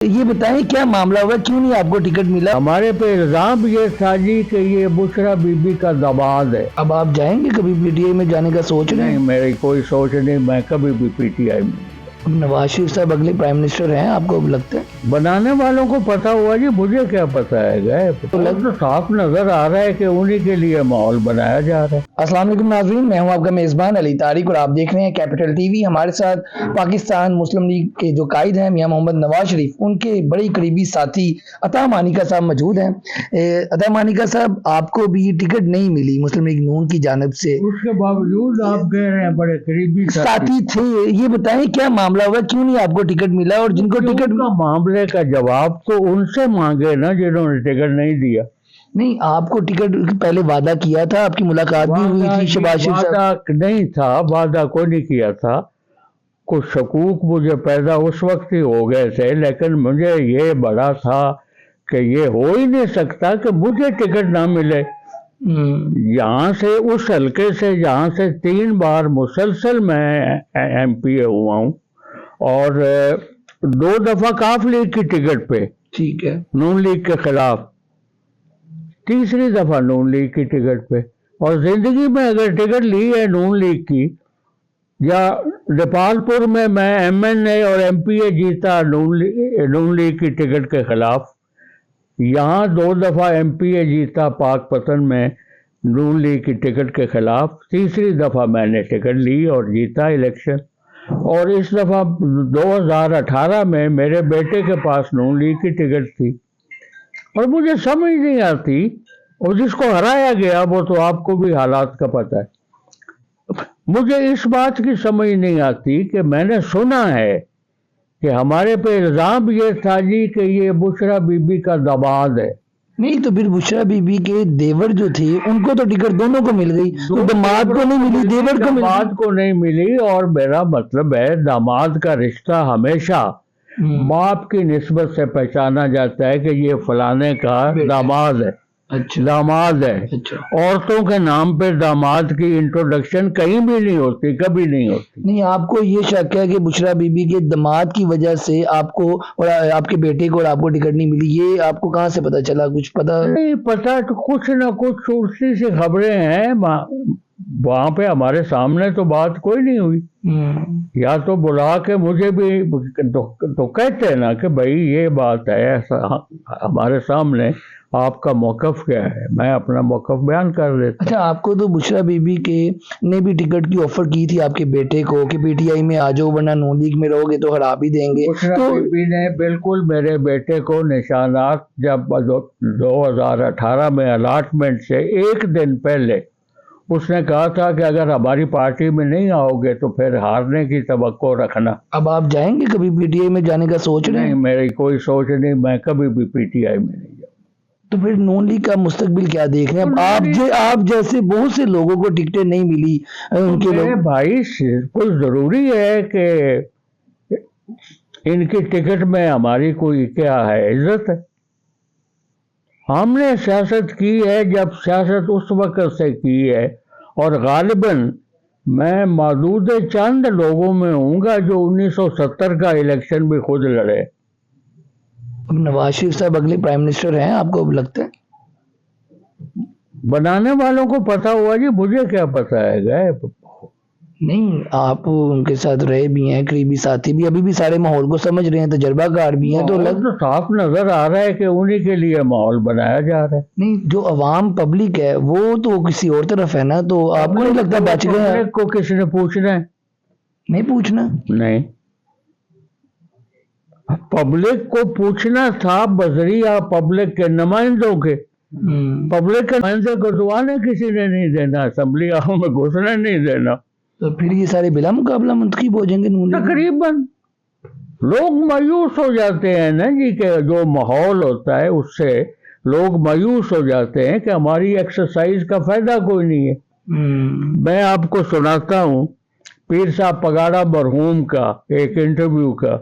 یہ بتائیں کیا معاملہ ہوا، کیوں نہیں آپ کو ٹکٹ ملا؟ ہمارے پہ الزام یہ تھا جی کہ یہ بشرا بی بی کا داماد ہے۔ اب آپ جائیں گے کبھی پی ٹی آئی میں جانے کا سوچ رہے ہیں؟ نہیں، میری کوئی سوچ نہیں، میں کبھی بھی پی ٹی آئی میں۔ نواز شریف صاحب اگلے پرائم منسٹر ہیں، آپ کو اب لگتا ہے؟ بنانے والوں کو پتا ہوا جی، مجھے کیا پتا ہے گئے تو صاف نظر آ رہا ہے کہ انہی کے لیے ماحول بنایا جا رہا ہے۔ السلام علیکم ناظرین، میں ہوں آپ کا میزبان علی طارق اور آپ دیکھ رہے ہیں کیپٹل ٹی وی۔ ہمارے ساتھ پاکستان مسلم لیگ کے جو قائد ہیں میاں محمد نواز شریف، ان کے بڑے قریبی ساتھی عطا مانیکا صاحب موجود ہیں۔ عطا مانیکا صاحب، آپ کو بھی ٹکٹ نہیں ملی مسلم لیگ نون کی جانب سے، اس کے باوجود آپ کہہ رہے ہیں بڑے قریبی ساتھی تھے، یہ بتائیں کیا معاملہ ہوا، کیوں نہیں آپ کو ٹکٹ ملا؟ اور جن کو ٹکٹ کا معاملے کا جواب تو ان سے مانگے نا جنہوں نے ٹکٹ نہیں دیا۔ نہیں، آپ کو ٹکٹ پہلے وعدہ کیا تھا، آپ کی ملاقات بھی ہوئی تھی شہباز شریف صاحب؟ وعدہ نہیں تھا، وعدہ کوئی نہیں کیا تھا۔ کچھ شکوک مجھے پیدا اس وقت ہی ہو گئے تھے، لیکن مجھے یہ بڑا تھا کہ یہ ہو ہی نہیں سکتا کہ مجھے ٹکٹ نہ ملے۔ یہاں سے اس حلقے سے جہاں سے 3 بار مسلسل میں ایم پی اے ہوا ہوں اور 2 دفعہ کاف لیگ کی ٹکٹ پہ، ٹھیک ہے، نون لیگ کے خلاف، تیسری دفعہ نون لیگ کی ٹکٹ پہ، اور زندگی میں اگر ٹکٹ لی ہے نون لیگ کی، یا نیپال پور میں ایم این اے اور ایم پی اے جیتا نون لیگ کی ٹکٹ کے خلاف، یہاں 2 دفعہ ایم پی اے جیتا پاک پتن میں نون لیگ کی ٹکٹ کے خلاف، تیسری دفعہ میں نے ٹکٹ لی اور جیتا الیکشن۔ اور اس دفعہ 2018 میں میرے بیٹے کے پاس نون لیگ کی ٹکٹ تھی، اور مجھے سمجھ نہیں آتی، اور جس کو ہرایا گیا وہ تو آپ کو بھی حالات کا پتہ ہے، مجھے اس بات کی سمجھ نہیں آتی کہ میں نے سنا ہے کہ ہمارے پہ الزام یہ تھا جی کہ یہ بشرا بی بی کا داماد ہے۔ نہیں تو پھر بشرا بی بی کے دیور جو تھے ان کو تو ٹکٹ دونوں کو مل گئی، تو داماد کو نہیں ملی، دیور کو ملی؟ داماد کو نہیں ملی، اور میرا مطلب ہے داماد کا رشتہ ہمیشہ باپ کی نسبت سے پہچانا جاتا ہے کہ یہ فلانے کا داماد ہے۔ اچھا، داماد ہے۔ اچھا، عورتوں کے نام پہ داماد کی انٹروڈکشن کہیں بھی نہیں ہوتی، کبھی نہیں ہوتی۔ نہیں، آپ کو یہ شک ہے کہ بشرا بی بی کے داماد کی وجہ سے آپ کو اور آپ کے بیٹے کو اور آپ کو ٹکٹ نہیں ملی، یہ آپ کو کہاں سے پتا چلا؟ کچھ پتا نہیں پتا، تو کچھ نہ کچھ سورسی سی خبریں ہیں، وہاں پہ ہمارے سامنے تو بات کوئی نہیں ہوئی، یا تو بلا کے مجھے بھی تو کہتے ہیں نا کہ بھائی یہ بات ہے، ایسا ہمارے سامنے آپ کا موقف کیا ہے، میں اپنا موقف بیان کر دیتا۔ اچھا، آپ کو تو بشرا بی بی کے نے بھی ٹکٹ کی آفر کی تھی آپ کے بیٹے کو کہ پی ٹی آئی میں آ جاؤ ورنہ نون لیگ میں رہو گے تو ہرا بھی دیں گے؟ بشرا بی بی نے بالکل میرے بیٹے کو نشانات، جب 2018 میں الاٹمنٹ سے 1 دن پہلے اس نے کہا تھا کہ اگر ہماری پارٹی میں نہیں آؤ گے تو پھر ہارنے کی توقع رکھنا۔ اب آپ جائیں گے کبھی پی ٹی آئی میں جانے کا سوچ رہے ہیں؟ نہیں، میری کوئی سوچ نہیں، میں کبھی بھی پی ٹی آئی میں نہیں جاؤں۔ تو پھر نون لیگ کا مستقبل کیا دیکھ رہے ہیں آپ جیسے بہت سے لوگوں کو ٹکٹیں نہیں ملی ان کے میرے بھائی، کچھ ضروری ہے کہ ان کی ٹکٹ میں ہماری کوئی کیا ہے عزت ہے؟ ہم نے سیاست کی ہے جب سیاست اس وقت سے کی ہے، اور غالباً میں معدود چند لوگوں میں ہوں گا جو 1970 کا الیکشن بھی خود لڑے۔ نواز شریف صاحب اگلے پرائم منسٹر ہیں، آپ کو اب لگتا ہے؟ بنانے والوں کو پتا ہوا جی، مجھے کیا پتا ہے گئے؟ نہیں، آپ ان کے ساتھ رہے بھی ہیں، قریبی ساتھی بھی، ابھی بھی سارے ماحول کو سمجھ رہے ہیں، تجربہ کار بھی ہیں، تو صاف نظر آ رہا ہے کہ انہی کے لیے ماحول بنایا جا رہا ہے۔ نہیں، جو عوام پبلک ہے وہ تو کسی اور طرف ہے نا، تو آپ کو نہیں لگتا بچ گئے؟ پبلک کو کس نے پوچھنا ہے؟ نہیں پوچھنا؟ نہیں، پبلک کو پوچھنا تھا بذریعہ پبلک کے نمائندوں کے۔ پبلک کے نمائندے کو تو آنے کسی نے نہیں دینا، اسمبلی ہاؤس میں گھسنے نہیں دینا، تو پھر یہ سارے بلا مقابلہ منتخب ہو جائیں گے نون لیگ؟ تقریباً لوگ مایوس ہو جاتے ہیں نا جی، کہ جو ماحول ہوتا ہے اس سے لوگ مایوس ہو جاتے ہیں کہ ہماری ایکسرسائز کا فائدہ کوئی نہیں ہے۔ میں آپ کو سناتا ہوں پیر صاحب پگاڑا مرحوم کا ایک انٹرویو کا۔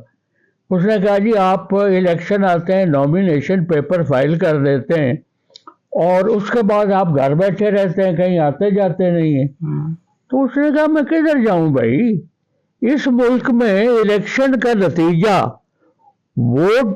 اس نے کہا جی آپ الیکشن آتے ہیں، نومینیشن پیپر فائل کر دیتے ہیں، اور اس کے بعد آپ گھر بیٹھے رہتے ہیں، کہیں آتے جاتے نہیں ہیں۔ تو اس نے کہا میں کدھر جاؤں بھائی، اس ملک میں الیکشن کا نتیجہ ووٹ